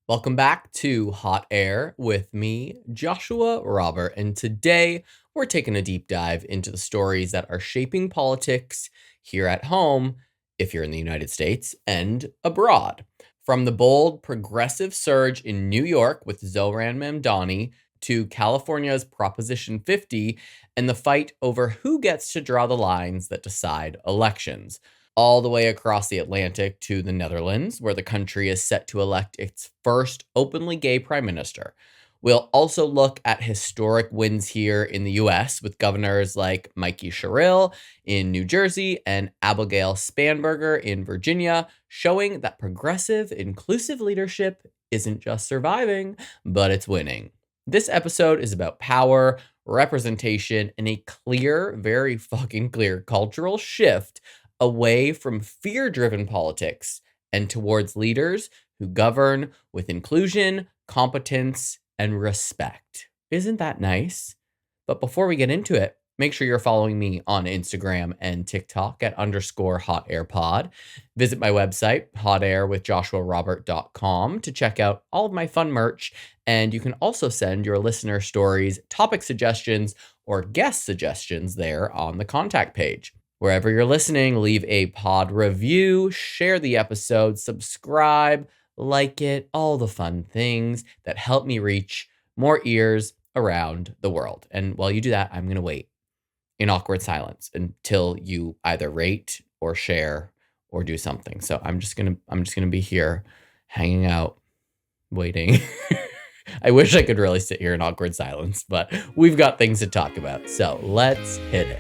Welcome back to Hot Air with me, Joshua Robert, and today we're taking a deep dive into the stories that are shaping politics here at home, if you're in the United States, and abroad. From the bold progressive surge in New York with Zohran Mamdani to California's Proposition 50 and the fight over who gets to draw the lines that decide elections, all the way across the Atlantic to the Netherlands, where the country is set to elect its first openly gay prime minister. We'll also look at historic wins here in the US with governors like Mikie Sherrill in New Jersey and Abigail Spanberger in Virginia, showing that progressive, inclusive leadership isn't just surviving, but it's winning. This episode is about power, representation, and a clear, very fucking clear cultural shift away from fear-driven politics and towards leaders who govern with inclusion, competence, and respect. Isn't that nice? But before we get into it, make sure you're following me on Instagram and TikTok at _hotairpod. Visit my website, hotairwithjoshuarobert.com, to check out all of my fun merch. And you can also send your listener stories, topic suggestions, or guest suggestions there on the contact page. Wherever you're listening, leave a pod review, share the episode, subscribe, like it, all the fun things that help me reach more ears around the world. And while you do that, I'm going to wait in awkward silence until you either rate or share or do something. So I'm just going to be here hanging out, waiting. I wish I could really sit here in awkward silence, but we've got things to talk about. So let's hit it.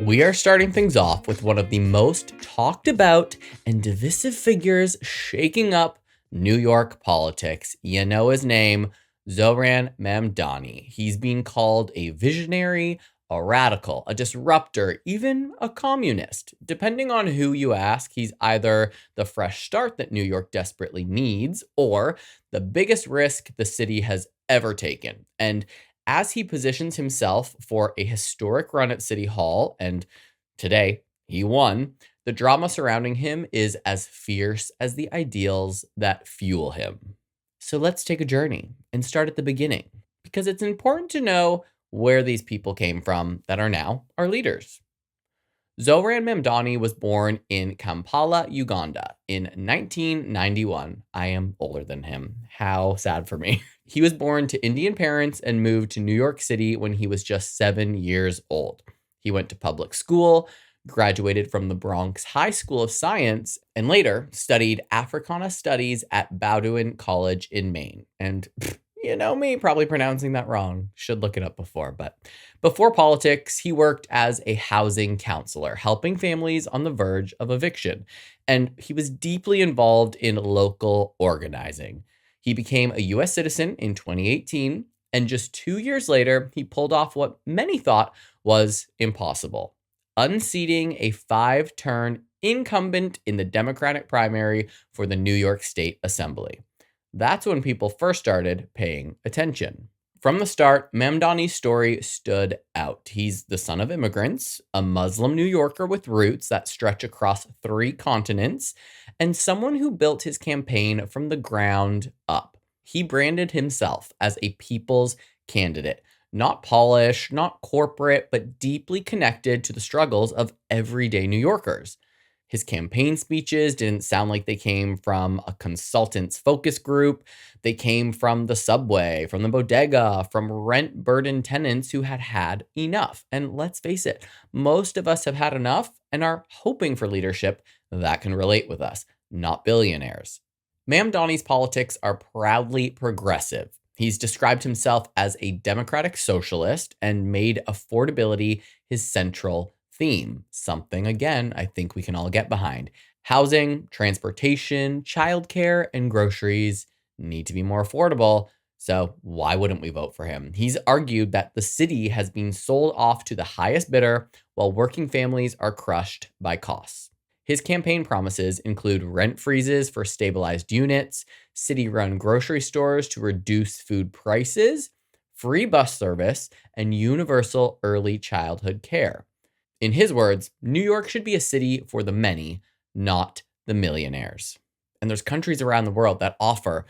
We are starting things off with one of the most talked about and divisive figures shaking up New York politics. You know his name, Zohran Mamdani. He's being called a visionary, a radical, a disruptor, even a communist. Depending on who you ask, he's either the fresh start that New York desperately needs or the biggest risk the city has ever taken. And as he positions himself for a historic run at City Hall, and today he won, the drama surrounding him is as fierce as the ideals that fuel him. So let's take a journey and start at the beginning, because it's important to know where these people came from that are now our leaders. Zohran Mamdani was born in Kampala, Uganda in 1991. I am older than him. How sad for me. He was born to Indian parents and moved to New York City when he was just 7 years old. He went to public school, graduated from the Bronx High School of Science, and later studied Africana Studies at Bowdoin College in Maine. And you know me, probably pronouncing that wrong. Should look it up before. But before politics, he worked as a housing counselor, helping families on the verge of eviction. And he was deeply involved in local organizing. He became a U.S. citizen in 2018, and just 2 years later, he pulled off what many thought was impossible: unseating a 5-term incumbent in the Democratic primary for the New York State Assembly. That's when people first started paying attention. From the start, Mamdani's story stood out. He's the son of immigrants, a Muslim New Yorker with roots that stretch across 3 continents, and someone who built his campaign from the ground up. He branded himself as a people's candidate, not polished, not corporate, but deeply connected to the struggles of everyday New Yorkers. His campaign speeches didn't sound like they came from a consultant's focus group. They came from the subway, from the bodega, from rent-burdened tenants who had had enough. And let's face it, most of us have had enough and are hoping for leadership that can relate with us, not billionaires. Mamdani's politics are proudly progressive. He's described himself as a democratic socialist and made affordability his central theme. Something, again, I think we can all get behind. Housing, transportation, childcare, and groceries need to be more affordable So why wouldn't we vote for him? He's argued that the city has been sold off to the highest bidder while working families are crushed by costs. His campaign promises include rent freezes for stabilized units, city-run grocery stores to reduce food prices, free bus service, and universal early childhood care. In his words, New York should be a city for the many, not the millionaires. And there's countries around the world that offer,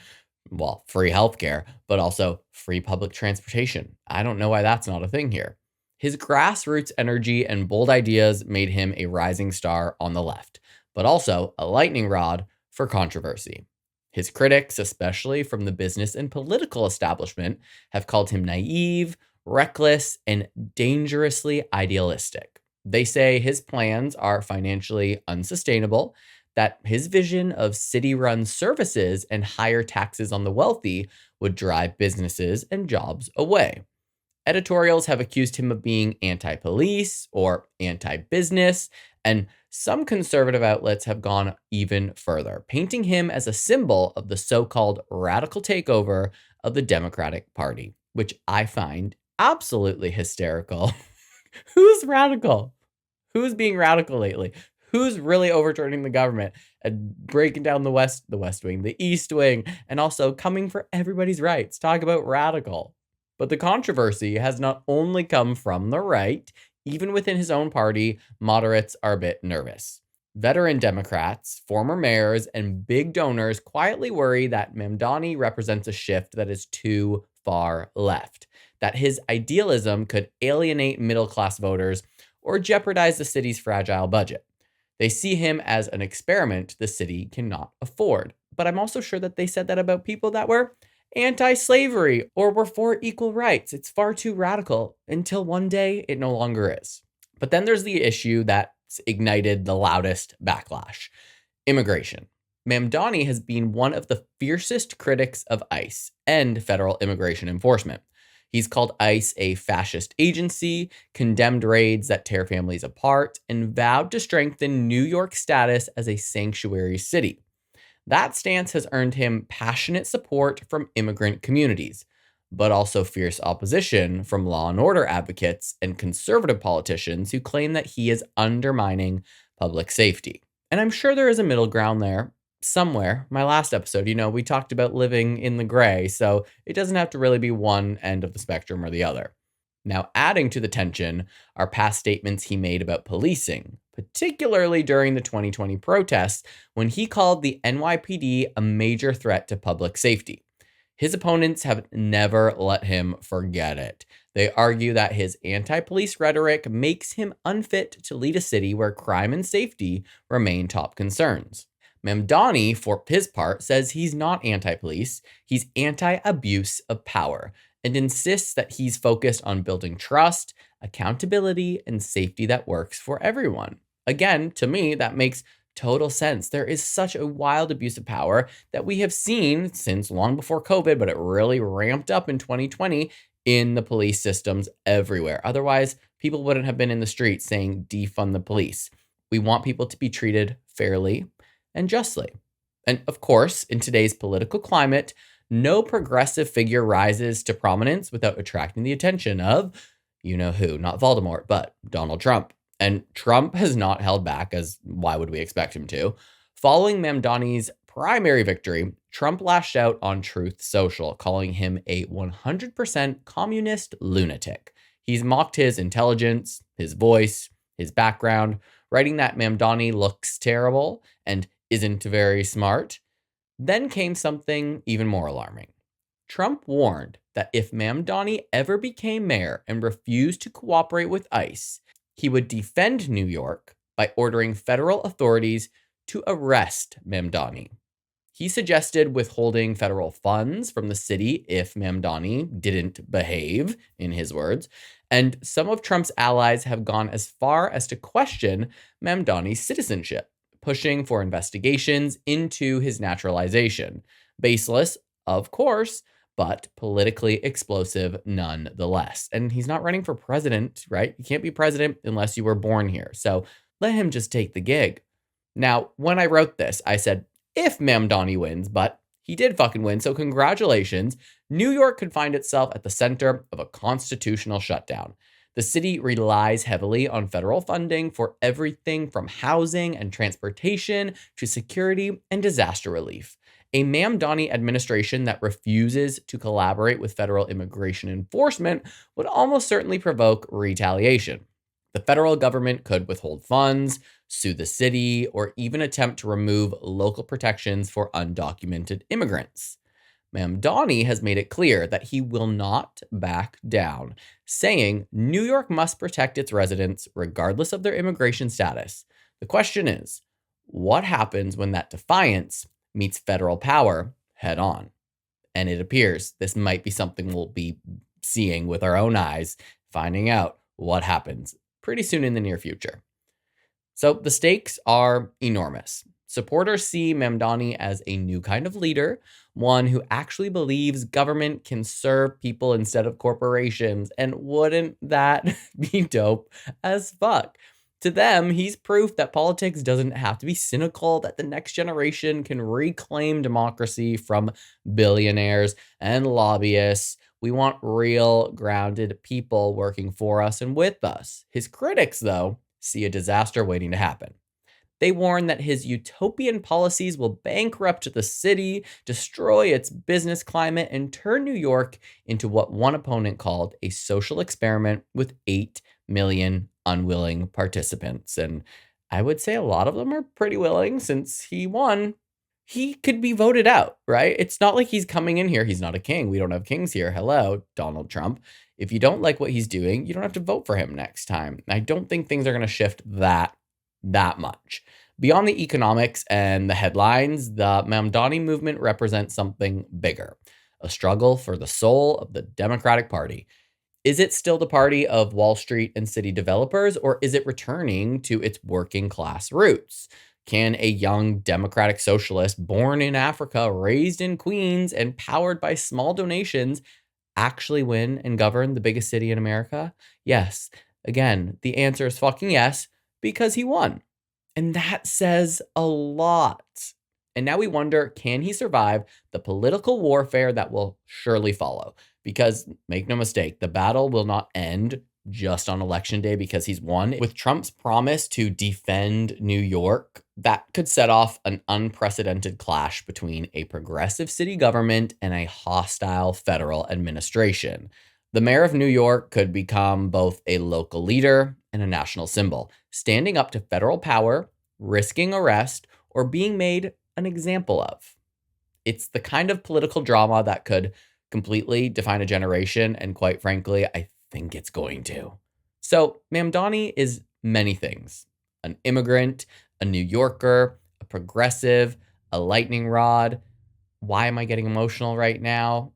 well, free healthcare, but also free public transportation. I don't know why that's not a thing here. His grassroots energy and bold ideas made him a rising star on the left, but also a lightning rod for controversy. His critics, especially from the business and political establishment, have called him naive, reckless, and dangerously idealistic. They say his plans are financially unsustainable, that his vision of city-run services and higher taxes on the wealthy would drive businesses and jobs away. Editorials have accused him of being anti-police or anti-business, and some conservative outlets have gone even further, painting him as a symbol of the so-called radical takeover of the Democratic Party, which I find absolutely hysterical. Who's radical? Who's being radical lately? Who's really overturning the government and breaking down the West Wing, the East Wing, and also coming for everybody's rights? Talk about radical. But the controversy has not only come from the right, even within his own party, moderates are a bit nervous. Veteran Democrats, former mayors, and big donors quietly worry that Mamdani represents a shift that is too far left, that his idealism could alienate middle-class voters or jeopardize the city's fragile budget. They see him as an experiment the city cannot afford. But I'm also sure that they said that about people that were anti-slavery or were for equal rights. It's far too radical until one day it no longer is. But then there's the issue that's ignited the loudest backlash: immigration. Mamdani has been one of the fiercest critics of ICE and federal immigration enforcement. He's called ICE a fascist agency, condemned raids that tear families apart, and vowed to strengthen New York's status as a sanctuary city. That stance has earned him passionate support from immigrant communities, but also fierce opposition from law and order advocates and conservative politicians who claim that he is undermining public safety. And I'm sure there is a middle ground there somewhere. My last episode, we talked about living in the gray, so it doesn't have to really be one end of the spectrum or the other. Now, adding to the tension are past statements he made about policing, particularly during the 2020 protests when he called the NYPD a major threat to public safety. His opponents have never let him forget it. They argue that his anti-police rhetoric makes him unfit to lead a city where crime and safety remain top concerns. Mamdani, for his part, says he's not anti-police, he's anti-abuse of power, and insists that he's focused on building trust, accountability, and safety that works for everyone. Again, to me, that makes total sense. There is such a wild abuse of power that we have seen since long before COVID, but it really ramped up in 2020 in the police systems everywhere. Otherwise, people wouldn't have been in the streets saying defund the police. We want people to be treated fairly and justly. And of course, in today's political climate, no progressive figure rises to prominence without attracting the attention of, you know who, not Voldemort, but Donald Trump. And Trump has not held back, as why would we expect him to? Following Mamdani's primary victory, Trump lashed out on Truth Social, calling him a 100% communist lunatic. He's mocked his intelligence, his voice, his background, writing that Mamdani looks terrible and isn't very smart. Then came something even more alarming. Trump warned that if Mamdani ever became mayor and refused to cooperate with ICE, he would defend New York by ordering federal authorities to arrest Mamdani. He suggested withholding federal funds from the city if Mamdani didn't behave, in his words, and some of Trump's allies have gone as far as to question Mamdani's citizenship, pushing for investigations into his naturalization. Baseless, of course, but politically explosive nonetheless. And he's not running for president, right? You can't be president unless you were born here. So let him just take the gig. Now, when I wrote this, I said, if Mamdani wins, but he did fucking win, so congratulations. New York could find itself at the center of a constitutional shutdown. The city relies heavily on federal funding for everything from housing and transportation to security and disaster relief. A Mamdani administration that refuses to collaborate with federal immigration enforcement would almost certainly provoke retaliation. The federal government could withhold funds, sue the city, or even attempt to remove local protections for undocumented immigrants. Mamdani has made it clear that he will not back down, saying New York must protect its residents regardless of their immigration status. The question is, what happens when that defiance meets federal power head on? And it appears this might be something we'll be seeing with our own eyes, finding out what happens pretty soon in the near future. So the stakes are enormous. Supporters see Mamdani as a new kind of leader, one who actually believes government can serve people instead of corporations. And wouldn't that be dope as fuck? To them, he's proof that politics doesn't have to be cynical, that the next generation can reclaim democracy from billionaires and lobbyists. We want real, grounded people working for us and with us. His critics, though, see a disaster waiting to happen. They warn that his utopian policies will bankrupt the city, destroy its business climate, and turn New York into what one opponent called a social experiment with 8 million unwilling participants. And I would say a lot of them are pretty willing since he won. He could be voted out, right? It's not like he's coming in here. He's not a king. We don't have kings here. Hello, Donald Trump. If you don't like what he's doing, you don't have to vote for him next time. I don't think things are going to shift that much. Beyond the economics and the headlines, the Mamdani movement represents something bigger, a struggle for the soul of the Democratic Party. Is it still the party of Wall Street and city developers, or is it returning to its working class roots? Can a young democratic socialist born in Africa, raised in Queens, and powered by small donations actually win and govern the biggest city in America? Yes. Again, the answer is fucking yes, because he won. And that says a lot. And now we wonder, can he survive the political warfare that will surely follow? Because make no mistake, the battle will not end just on election day because he's won. With Trump's promise to defend New York, that could set off an unprecedented clash between a progressive city government and a hostile federal administration. The mayor of New York could become both a local leader and a national symbol, standing up to federal power, risking arrest, or being made an example of. It's the kind of political drama that could completely define a generation, and quite frankly, I think it's going to. So Mamdani is many things: an immigrant, a New Yorker, a progressive, a lightning rod. Why am I getting emotional right now?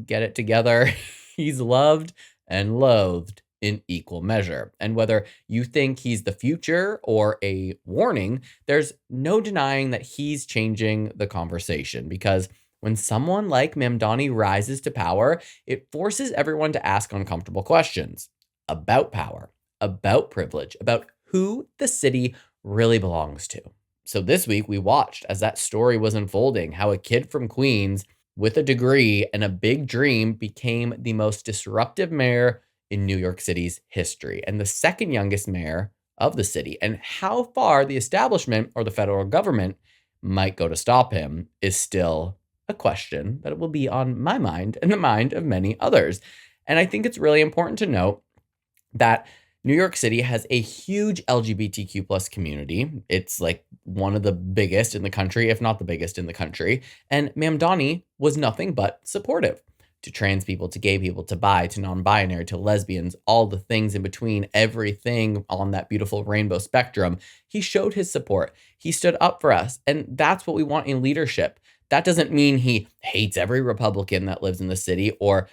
Get it together. He's loved and loathed in equal measure. And whether you think he's the future or a warning, there's no denying that he's changing the conversation, because when someone like Mamdani rises to power, it forces everyone to ask uncomfortable questions about power, about privilege, about who the city really belongs to. So this week we watched as that story was unfolding, how a kid from Queens with a degree and a big dream became the most disruptive mayor in New York City's history and the second youngest mayor of the city. And how far the establishment or the federal government might go to stop him is still a question that will be on my mind and the mind of many others. And I think it's really important to note that New York City has a huge LGBTQ plus community. It's like one of the biggest in the country, if not the biggest in the country. And Mamdani was nothing but supportive to trans people, to gay people, to bi, to non-binary, to lesbians, all the things in between, everything on that beautiful rainbow spectrum. He showed his support. He stood up for us. And that's what we want in leadership. That doesn't mean he hates every Republican that lives in the city or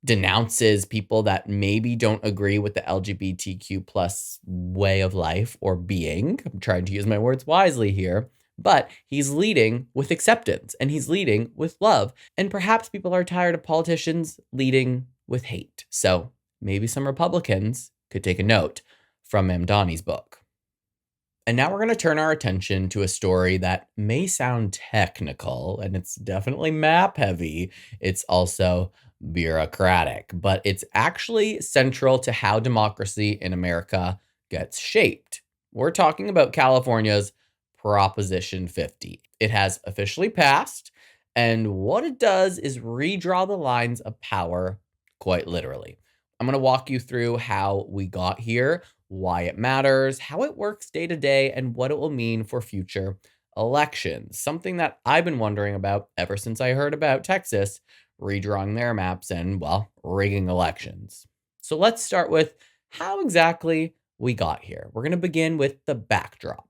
denounces people that maybe don't agree with the LGBTQ plus way of life or being. I'm trying to use my words wisely here, but he's leading with acceptance and he's leading with love. And perhaps people are tired of politicians leading with hate. So maybe some Republicans could take a note from Mamdani's book. And now we're going to turn our attention to a story that may sound technical, and it's definitely map heavy. It's also bureaucratic, but it's actually central to how democracy in America gets shaped. We're talking about California's Proposition 50. It has officially passed, and what it does is redraw the lines of power quite literally. I'm going to walk you through how we got here, why it matters, how it works day to day, and what it will mean for future elections. Something that I've been wondering about ever since I heard about Texas redrawing their maps and, well, rigging elections. So let's start with how exactly we got here. We're going to begin with the backdrop.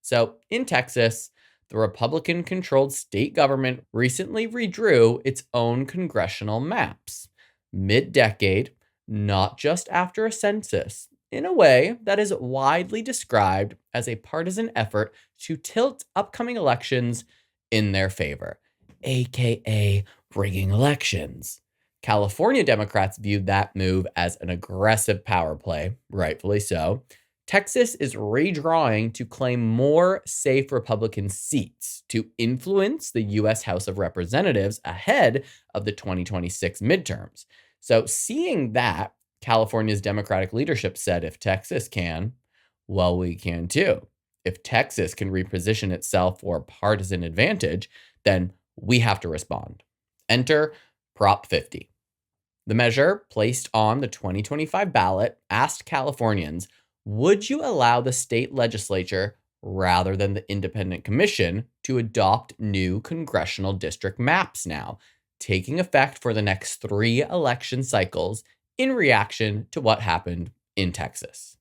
So in Texas, the Republican controlled state government recently redrew its own congressional maps mid decade, not just after a census, in a way that is widely described as a partisan effort to tilt upcoming elections in their favor, aka rigging elections. California Democrats viewed that move as an aggressive power play, rightfully so. Texas is redrawing to claim more safe Republican seats to influence the U.S. House of Representatives ahead of the 2026 midterms. So, seeing that, California's Democratic leadership said if Texas can, well, we can too. If Texas can reposition itself for partisan advantage, then we have to respond. Enter Prop 50. The measure, placed on the 2025 ballot, asked Californians, would you allow the state legislature, rather than the independent commission, to adopt new congressional district maps now, taking effect for the next 3 election cycles in reaction to what happened in Texas?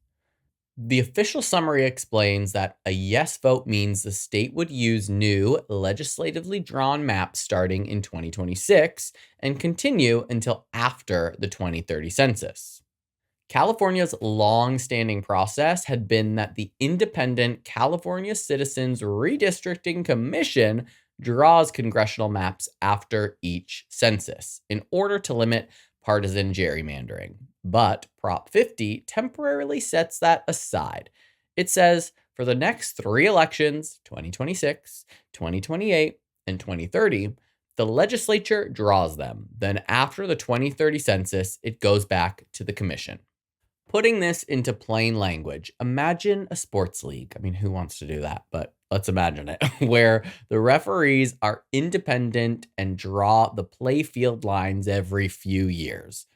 The official summary explains that a yes vote means the state would use new legislatively drawn maps starting in 2026 and continue until after the 2030 census. California's long-standing process had been that the independent California Citizens Redistricting Commission draws congressional maps after each census in order to limit partisan gerrymandering. But Prop 50 temporarily sets that aside. It says for the next 3 elections, 2026, 2028, and 2030, the legislature draws them. Then after the 2030 census, it goes back to the commission. Putting this into plain language, imagine a sports league. I mean, who wants to do that? But let's imagine it, where the referees are independent and draw the play field lines every few years.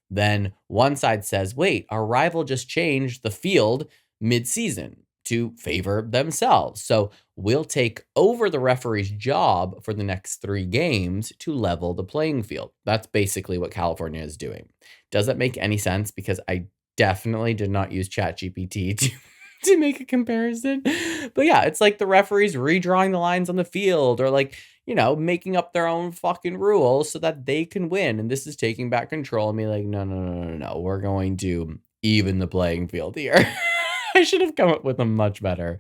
Then one side says, wait, our rival just changed the field mid-season to favor themselves. So we'll take over the referee's job for the next 3 games to level the playing field. That's basically what California is doing. Does that make any sense? Because I definitely did not use ChatGPT to make a comparison. But yeah, it's like the referees redrawing the lines on the field or like, making up their own fucking rules so that they can win. And this is taking back control and be like, no. We're going to even the playing field here. I should have come up with a much better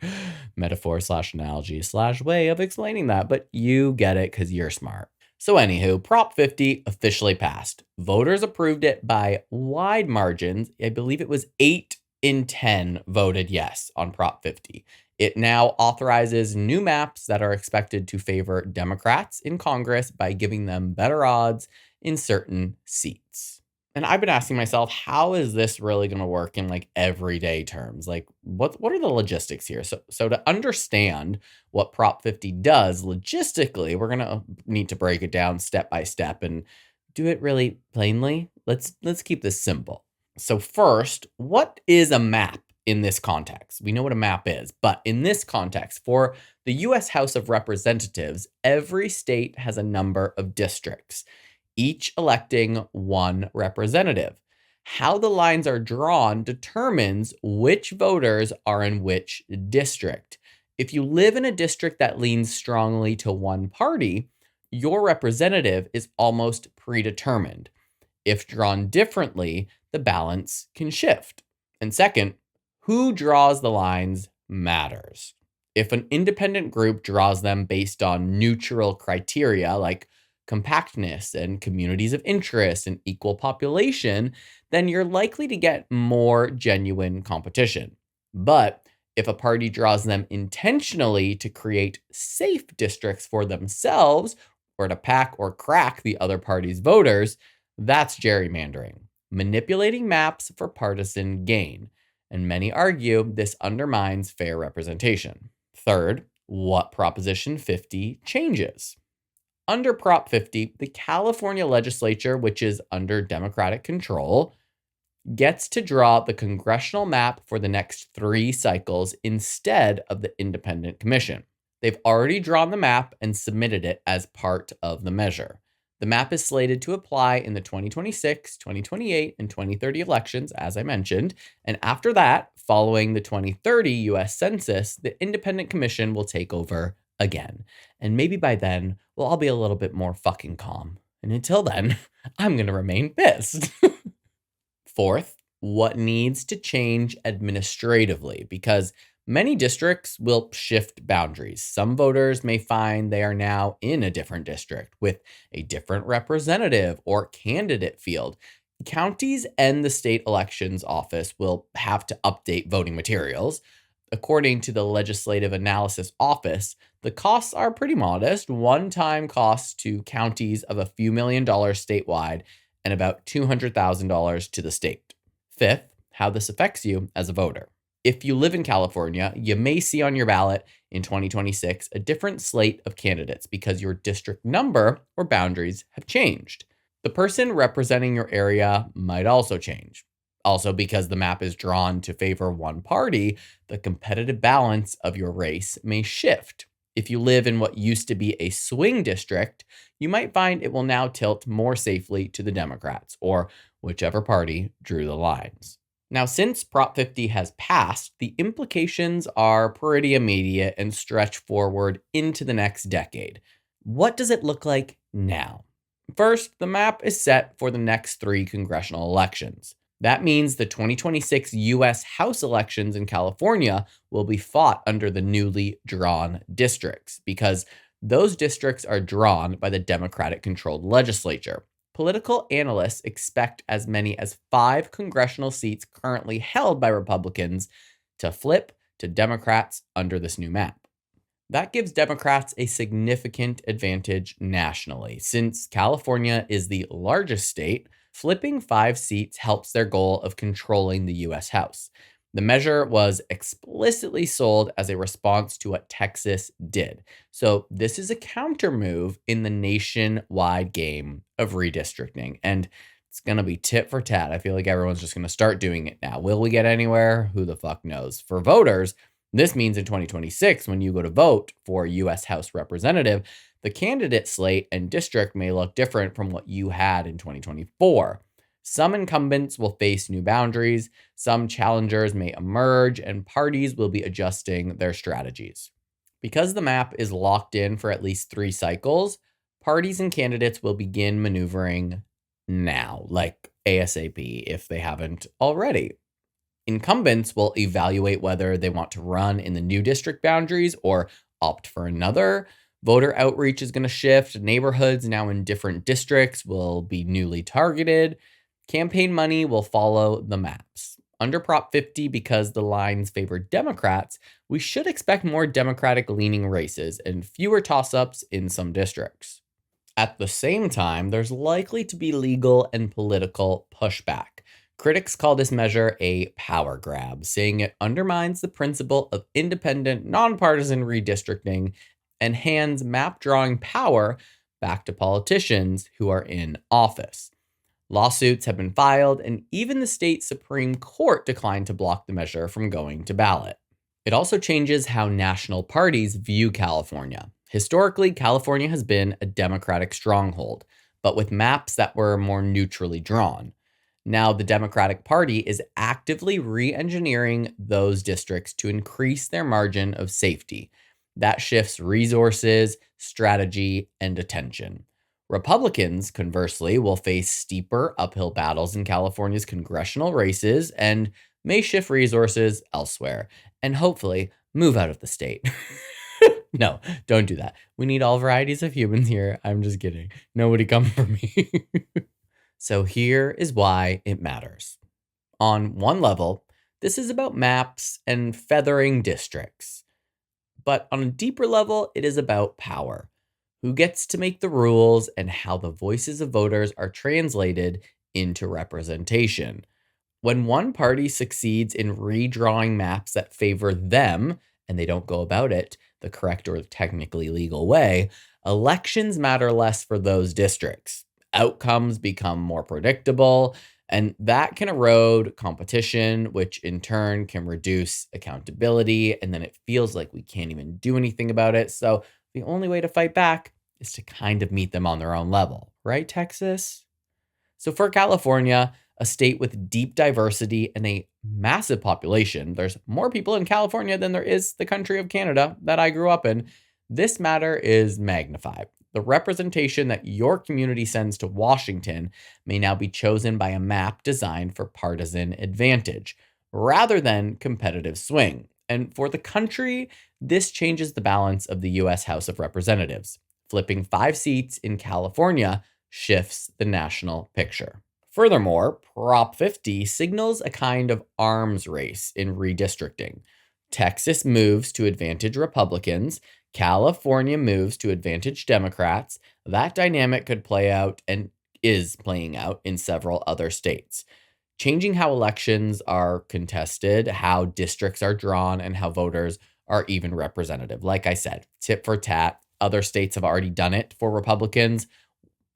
metaphor/analogy/way of explaining that, but you get it because you're smart. So anywho, Prop 50 officially passed. Voters approved it by wide margins. I believe it was 8 in 10 voted yes on Prop 50. It now authorizes new maps that are expected to favor Democrats in Congress by giving them better odds in certain seats. And I've been asking myself, how is this really going to work in like everyday terms? Like what are the logistics here? So to understand what Prop 50 does logistically, we're going to need to break it down step by step and do it really plainly. Let's keep this simple. So first, what is a map in this context? We know what a map is, but in this context, for the US House of Representatives, every state has a number of districts, each electing 1 representative. How the lines are drawn determines which voters are in which district. If you live in a district that leans strongly to one party, your representative is almost predetermined. If drawn differently, the balance can shift. And second, who draws the lines matters. If an independent group draws them based on neutral criteria like compactness and communities of interest and equal population, then you're likely to get more genuine competition. But If a party draws them intentionally to create safe districts for themselves or to pack or crack the other party's voters, that's gerrymandering, manipulating maps for partisan gain. And many argue this undermines fair representation. Third, what Proposition 50 changes. Under Prop 50, the California legislature, which is under Democratic control, gets to draw the congressional map for the next 3 cycles instead of the independent commission. They've already drawn the map and submitted it as part of the measure. The map is slated to apply in the 2026, 2028, and 2030 elections, as I mentioned. And after that, following the 2030 US Census, the independent commission will take over again. And maybe by then, we'll all be a little bit more fucking calm. And until then, I'm going to remain pissed. Fourth, what needs to change administratively, because many districts will shift boundaries. Some voters may find they are now in a different district with a different representative or candidate field. Counties and the state elections office will have to update voting materials. According to the Legislative Analysis Office, the costs are pretty modest, one-time costs to counties of a few $1,000,000 statewide and about $200,000 to the state. Fifth, how this affects you as a voter. If you live in California, you may see on your ballot in 2026 a different slate of candidates because your district number or boundaries have changed. The person representing your area might also change. Also, because the map is drawn to favor one party, the competitive balance of your race may shift. If you live in what used to be a swing district, you might find it will now tilt more safely to the Democrats or whichever party drew the lines. Now, since Prop 50 has passed, the implications are pretty immediate and stretch forward into the next decade. What does it look like now? First, the map is set for the next 3 congressional elections. That means the 2026 U.S. House elections in California will be fought under the newly drawn districts because those districts are drawn by the Democratic-controlled legislature. Political analysts expect as many as 5 congressional seats currently held by Republicans to flip to Democrats under this new map. That gives Democrats a significant advantage nationally. Since California is the largest state, flipping 5 seats helps their goal of controlling the U.S. House. The measure was explicitly sold as a response to what Texas did. So this is a counter move in the nationwide game of redistricting. And it's going to be tit for tat. I feel like everyone's just going to start doing it now. Will we get anywhere? Who the fuck knows? For voters, this means in 2026, when you go to vote for U.S. House representative, the candidate slate and district may look different from what you had in 2024. Some incumbents will face new boundaries, some challengers may emerge, and parties will be adjusting their strategies. Because the map is locked in for at least 3 cycles, parties and candidates will begin maneuvering now, like ASAP if they haven't already. Incumbents will evaluate whether they want to run in the new district boundaries or opt for another. Voter outreach is going to shift. Neighborhoods now in different districts will be newly targeted. Campaign money will follow the maps. Under Prop 50, because the lines favor Democrats, we should expect more Democratic-leaning races and fewer toss-ups in some districts. At the same time, there's likely to be legal and political pushback. Critics call this measure a power grab, saying it undermines the principle of independent, nonpartisan redistricting and hands map drawing power back to politicians who are in office. Lawsuits have been filed, and even the state Supreme Court declined to block the measure from going to ballot. It also changes how national parties view California. Historically, California has been a Democratic stronghold, but with maps that were more neutrally drawn. Now, the Democratic Party is actively re-engineering those districts to increase their margin of safety. That shifts resources, strategy, and attention. Republicans, conversely, will face steeper uphill battles in California's congressional races and may shift resources elsewhere and hopefully move out of the state. No, don't do that. We need all varieties of humans here. I'm just kidding. Nobody come for me. So here is why it matters. On one level, This is about maps and feathering districts. But on a deeper level, it is about power. Who gets to make the rules and how the voices of voters are translated into representation. When one party succeeds in redrawing maps that favor them, and they don't go about it the correct or technically legal way, elections matter less for those districts. Outcomes become more predictable, and that can erode competition, which in turn can reduce accountability. And then it feels like we can't even do anything about it. So the only way to fight back is to kind of meet them on their own level, right, Texas? So for California, a state with deep diversity and a massive population, there's more people in California than there is the country of Canada that I grew up in. This matter is magnified. The representation that your community sends to Washington may now be chosen by a map designed for partisan advantage rather than competitive swing. And for the country, this changes the balance of the US House of Representatives. Flipping 5 seats in California shifts the national picture. Furthermore, Prop 50 signals a kind of arms race in redistricting. Texas moves to advantage Republicans, California moves to advantage Democrats. That dynamic could play out and is playing out in several other states, changing how elections are contested, how districts are drawn, and how voters are even representative. Like I said, tit for tat, other states have already done it for Republicans.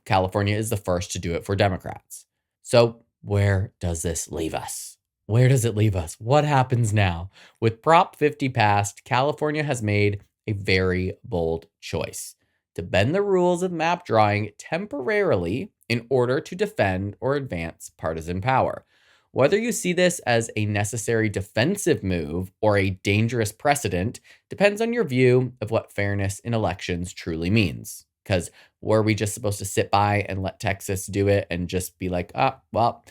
California is the first to do it for Democrats. So where does this leave us? Where does it leave us? What happens now? With Prop 50 passed, California has made a very bold choice to bend the rules of map drawing temporarily in order to defend or advance partisan power. Whether you see this as a necessary defensive move or a dangerous precedent depends on your view of what fairness in elections truly means. Because were we just supposed to sit by and let Texas do it and just be like, well,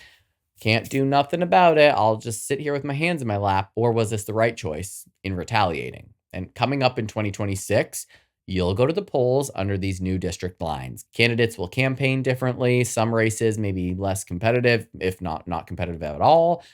can't do nothing about it. I'll just sit here with my hands in my lap. Or was this the right choice in retaliating? And coming up in 2026, you'll go to the polls under these new district lines. Candidates will campaign differently. Some races may be less competitive, if not competitive at all.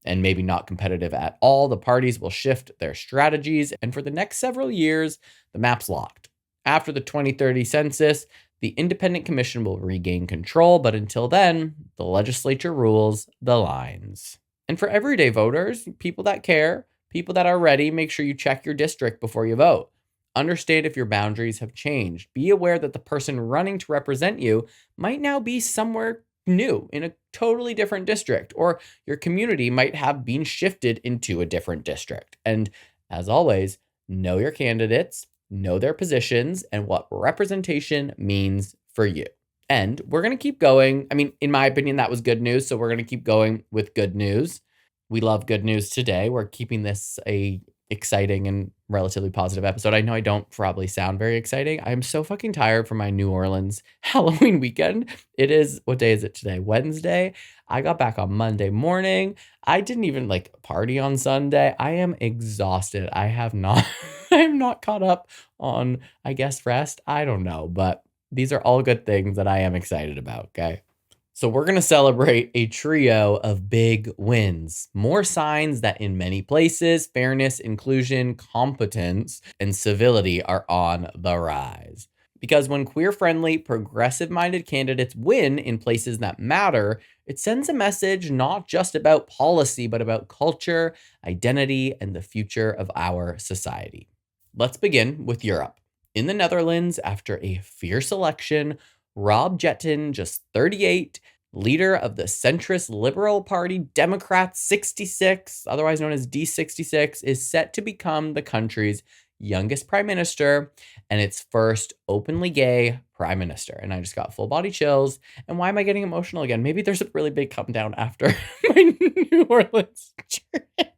And maybe not competitive at all. The parties will shift their strategies. And for the next several years, the map's locked. After the 2030 census, the Independent Commission will regain control, but until then, the legislature rules the lines. And for everyday voters, people that care, people that are ready, make sure you check your district before you vote. Understand if your boundaries have changed. Be aware that the person running to represent you might now be somewhere new in a totally different district, or your community might have been shifted into a different district. And as always, know your candidates, know their positions, and what representation means for you. And we're going to keep going. I mean, in my opinion, that was good news. So we're going to keep going with good news. We love good news today. We're keeping this a exciting and relatively positive episode. I know I don't probably sound very exciting. I'm so fucking tired from my New Orleans Halloween weekend. It is, what day is it today? Wednesday. I got back on Monday morning. I didn't even party on Sunday. I am exhausted. I am not caught up on, I guess, rest. I don't know, but these are all good things that I am excited about. Okay. So we're going to celebrate a trio of big wins. More signs that in many places, fairness, inclusion, competence, and civility are on the rise. Because when queer-friendly, progressive-minded candidates win in places that matter, it sends a message not just about policy, but about culture, identity, and the future of our society. Let's begin with Europe. In the Netherlands, after a fierce election, Rob Jetten, just 38, leader of the centrist Liberal Party Democrats 66, otherwise known as D66, is set to become the country's youngest prime minister and its first openly gay prime minister. And I just got full body chills. And why am I getting emotional again? Maybe there's a really big come down after my New Orleans trip.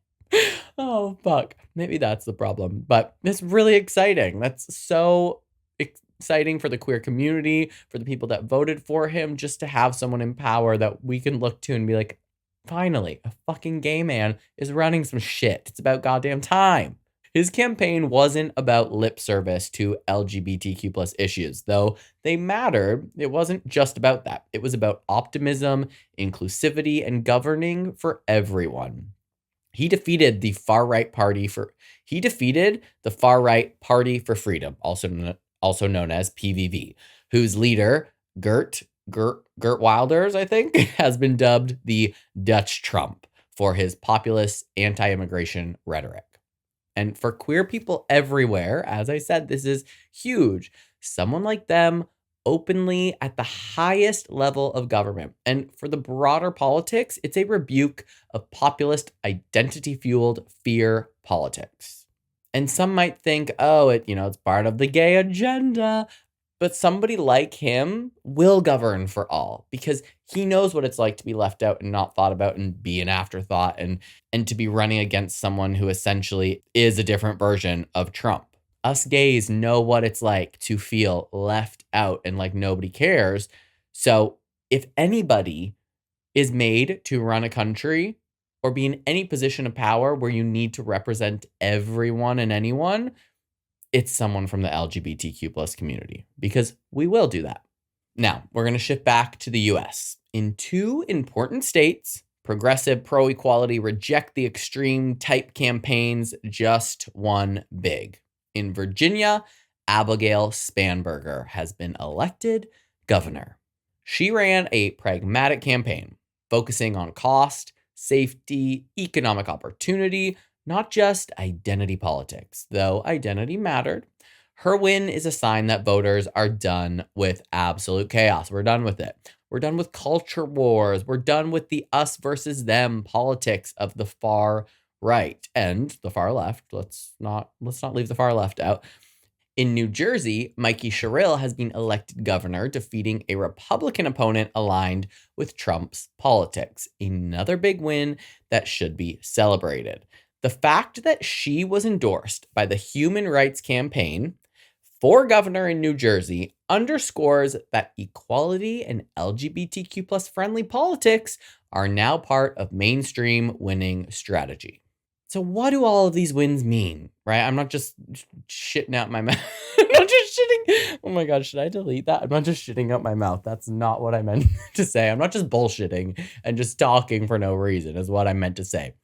Oh, fuck. Maybe that's the problem. But it's really exciting. That's so exciting for the queer community, for the people that voted for him, just to have someone in power that we can look to and be like, finally, a fucking gay man is running some shit. It's about goddamn time. His campaign wasn't about lip service to LGBTQ plus issues, though they mattered. It wasn't just about that. It was about optimism, inclusivity, and governing for everyone. He defeated the far-right Party for Freedom, also known as PVV, whose leader, Gert Wilders, I think, has been dubbed the Dutch Trump for his populist anti-immigration rhetoric. And for queer people everywhere, as I said, this is huge. Someone like them openly at the highest level of government. And for the broader politics, it's a rebuke of populist identity-fueled fear politics. And some might think, oh, it's part of the gay agenda. But somebody like him will govern for all because he knows what it's like to be left out and not thought about and be an afterthought and to be running against someone who essentially is a different version of Trump. Us gays know what it's like to feel left out and like nobody cares. So if anybody is made to run a country or be in any position of power where you need to represent everyone and anyone, it's someone from the LGBTQ plus community, because we will do that. Now, we're going to shift back to the US. In two important states, progressive, pro-equality, reject the extreme type campaigns just won big. In Virginia, Abigail Spanberger has been elected governor. She ran a pragmatic campaign focusing on cost, safety, economic opportunity, not just identity politics, though identity mattered. Her win is a sign that voters are done with absolute chaos. We're done with it. We're done with culture wars. We're done with the us versus them politics of the far right and the far left. Let's not leave the far left out. In New Jersey, Mikie Sherrill has been elected governor, defeating a Republican opponent aligned with Trump's politics. Another big win that should be celebrated. The fact that she was endorsed by the Human Rights Campaign for governor in New Jersey underscores that equality and LGBTQ plus friendly politics are now part of mainstream winning strategy. So what do all of these wins mean, right? I'm not just shitting out my mouth. I'm not just shitting. Oh my God, should I delete that? I'm not just shitting out my mouth. That's not what I meant to say. I'm not just bullshitting and just talking for no reason is what I meant to say.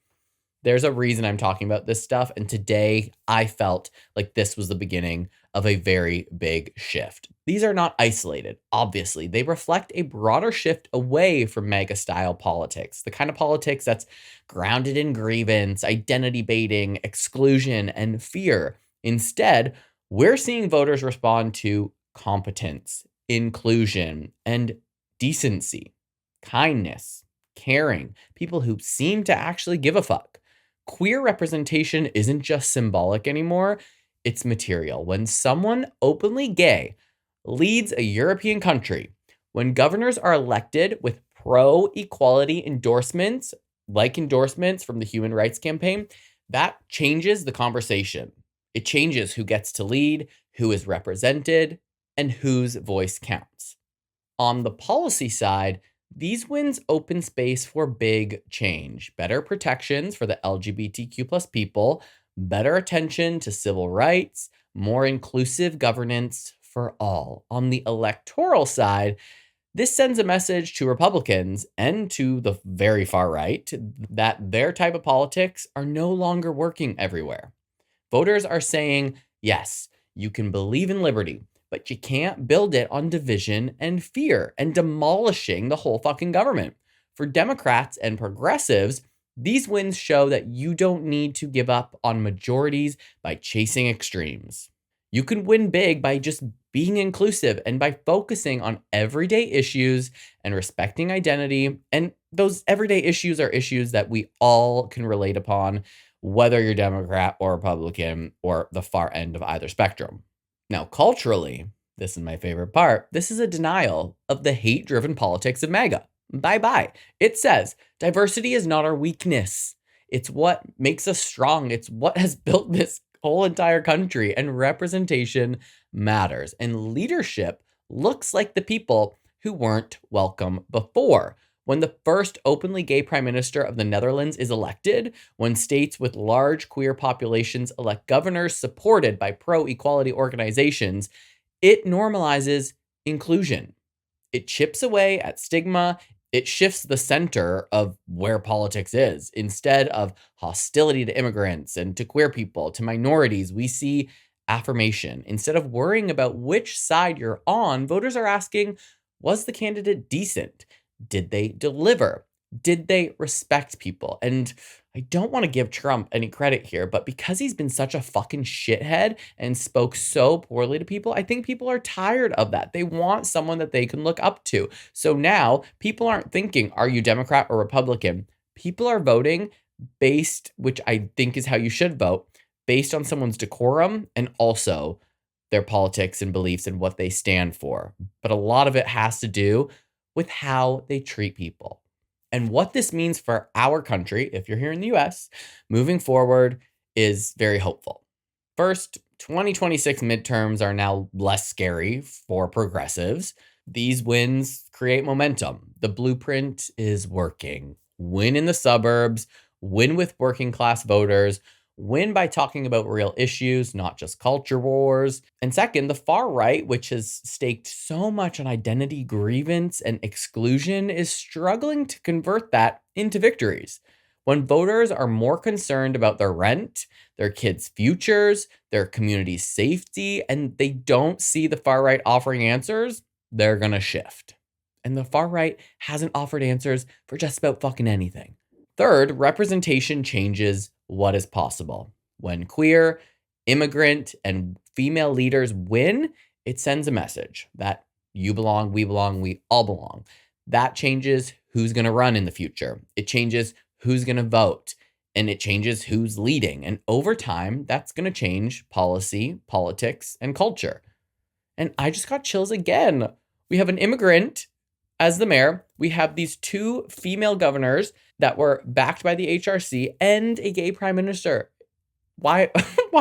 There's a reason I'm talking about this stuff. And today I felt like this was the beginning of a very big shift. These are not isolated, obviously. They reflect a broader shift away from MAGA style politics, the kind of politics that's grounded in grievance, identity baiting, exclusion, and fear. Instead, we're seeing voters respond to competence, inclusion, and decency, kindness, caring, people who seem to actually give a fuck. Queer representation isn't just symbolic anymore, it's material. When someone openly gay leads a European country, when governors are elected with pro-equality endorsements, like endorsements from the Human Rights Campaign, that changes the conversation. It changes who gets to lead, who is represented, and whose voice counts. On the policy side, these wins open space for big change, better protections for the LGBTQ plus people, better attention to civil rights, more inclusive governance for all. On the electoral side, this sends a message to Republicans and to the very far right that their type of politics are no longer working everywhere. Voters are saying, yes, you can believe in liberty, but you can't build it on division and fear and demolishing the whole fucking government. For Democrats and progressives, these wins show that you don't need to give up on majorities by chasing extremes. You can win big by just being inclusive and by focusing on everyday issues and respecting identity. And those everyday issues are issues that we all can relate upon, whether you're Democrat or Republican or the far end of either spectrum. Now, culturally, this is my favorite part, this is a denial of the hate-driven politics of MAGA. Bye-bye. It says, diversity is not our weakness. It's what makes us strong. It's what has built this whole entire country, and representation matters. And leadership looks like the people who weren't welcome before. When the first openly gay prime minister of the Netherlands is elected, when states with large queer populations elect governors supported by pro-equality organizations, it normalizes inclusion. It chips away at stigma, It shifts the center of where politics is. Instead of hostility to immigrants and to queer people, to minorities, we see affirmation. Instead of worrying about which side you're on, voters are asking, was the candidate decent? Did they deliver? Did they respect people? And I don't want to give Trump any credit here, but because he's been such a fucking shithead and spoke so poorly to people, I think people are tired of that. They want someone that they can look up to. So now people aren't thinking, are you Democrat or Republican? People are voting based, which I think is how you should vote, based on someone's decorum and also their politics and beliefs and what they stand for. But a lot of it has to do with how they treat people. And what this means for our country, if you're here in the US, moving forward is very hopeful. First, 2026 midterms are now less scary for progressives. These wins create momentum. The blueprint is working. Win in the suburbs, win with working class voters, win by talking about real issues, not just culture wars. And second, the far right, which has staked so much on identity grievance and exclusion, is struggling to convert that into victories. When voters are more concerned about their rent, their kids' futures, their community's safety, and they don't see the far right offering answers, they're gonna shift. And the far right hasn't offered answers for just about fucking anything. Third, representation changes what is possible. When queer, immigrant, and female leaders win, it sends a message that you belong, we all belong. That changes who's going to run in the future. It changes who's going to vote, and it changes who's leading. And over time, that's going to change policy, politics, and culture. And I just got chills again. We have an immigrant as the mayor. We have these two female governors that were backed by the HRC and a gay prime minister. Why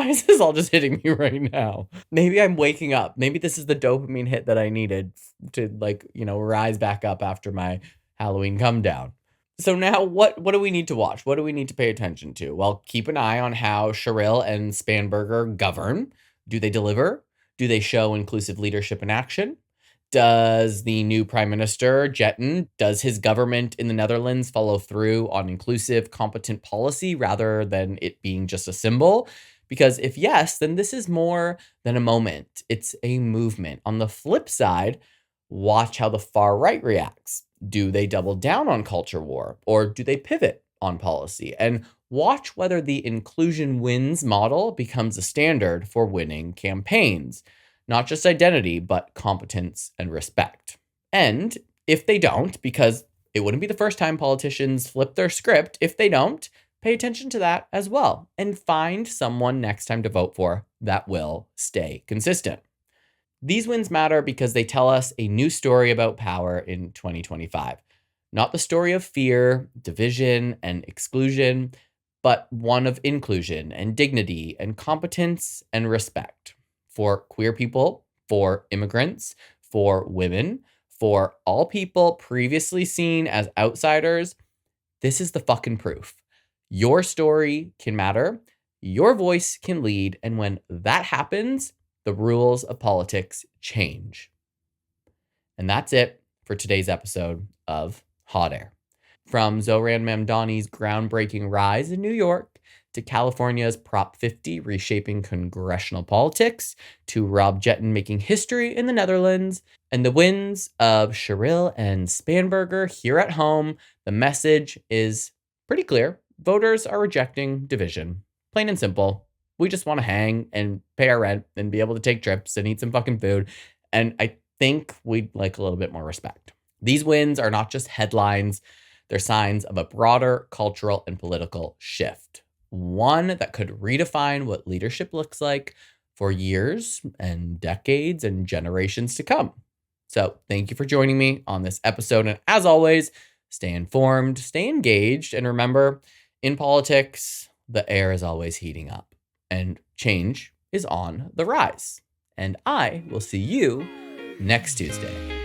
is this all just hitting me right now? Maybe I'm waking up. Maybe this is the dopamine hit that I needed to rise back up after my Halloween come down. So now what do we need to watch? What do we need to pay attention to? Well, keep an eye on how Sherrill and Spanberger govern. Do they deliver? Do they show inclusive leadership in action? Does the new prime minister, Jetten, does his government in the Netherlands follow through on inclusive, competent policy rather than it being just a symbol? Because if yes, then this is more than a moment. It's a movement. On the flip side, watch how the far right reacts. Do they double down on culture war or do they pivot on policy? And watch whether the inclusion wins model becomes a standard for winning campaigns. Not just identity, but competence and respect. And if they don't, because it wouldn't be the first time politicians flip their script, if they don't, pay attention to that as well and find someone next time to vote for that will stay consistent. These wins matter because they tell us a new story about power in 2025. Not the story of fear, division, and exclusion, but one of inclusion and dignity and competence and respect. For queer people, for immigrants, for women, for all people previously seen as outsiders, this is the fucking proof. Your story can matter, your voice can lead, and when that happens, the rules of politics change. And that's it for today's episode of Hot Air. From Zohran Mamdani's groundbreaking rise in New York to California's Prop 50 reshaping congressional politics, to Rob Jetten making history in the Netherlands, and the wins of Sherrill and Spanberger here at home, the message is pretty clear. Voters are rejecting division. Plain and simple. We just want to hang and pay our rent and be able to take trips and eat some fucking food. And I think we'd like a little bit more respect. These wins are not just headlines. They're signs of a broader cultural and political shift. One that could redefine what leadership looks like for years and decades and generations to come. So thank you for joining me on this episode. And as always, stay informed, stay engaged, and remember, in politics, the air is always heating up and change is on the rise. And I will see you next Tuesday.